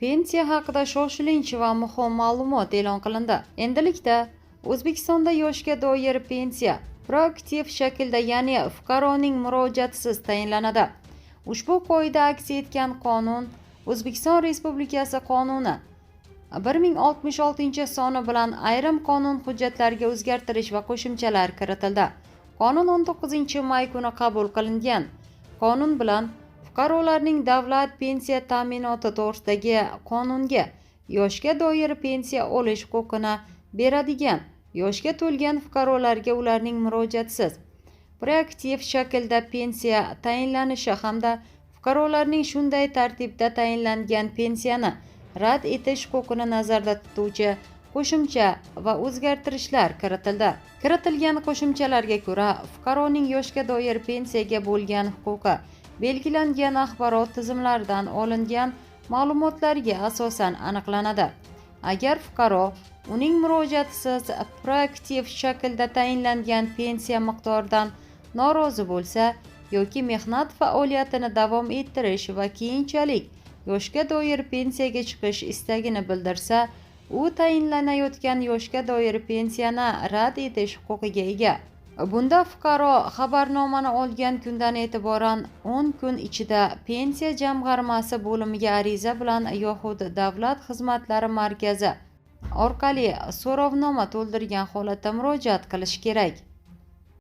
Pensiya haqida shoshilinch va muhim ma'lumot e'lon qilindi. Endilikda O'zbekistonda yoshga doir pensiya proaktiv shaklda, ya'ni fuqaroning murojaatisiz tayinlanadi. Ushbu qoida aks etgan qonun O'zbekiston Respublikasi Qonuni 1066 bilan ayrim qonun hujjatlariga o'zgartirish va qo'shimchalar kiritildi. Qonun 19 may kuni qabul qilingan. Qonun bilan fuqarolarning davlat pensiya ta'minoti to'g'risidagi qonunga yoshga doir pensiya olish huquqini beradigan yoshga to'lgan fuqarolarga ularning murojaatisiz proaktiv shaklda pensiya tayinlanishi hamda fuqarolarning shunday tartibda tayinlangan pensiyani rad etish huquqini nazarda tutuvchi qo'shimcha va o'zgartirishlar kiritildi. Kiritilgan qo'shimchalarga ko'ra, fuqaroning yoshga doir pensiyaga bo'lgan huquqi belgilangan axborot tizimlaridan olingan ma'lumotlarga asosan aniqlanadi. Agar fuqaro uning murojaatisiz proaktiv shaklda tayinlangan pensiya miqdoridan norozi bo'lsa yoki mehnat faoliyatini davom ettirish va keyinchalik yoshga doir pensiyaga chiqish istagini bildirsa, u tayinlanayotgan yoshga doir pensiyani rad etish huquqiga ega. Bunda fuqaro xabarnomani olgan kundan e'tiboran 10 kun ichida pensiya jamg'armasi bo'limiga ariza bilan yoxud Davlat xizmatlari markazi orqali so'rovnoma to'ldirgan holatda murojaat qilish kerak.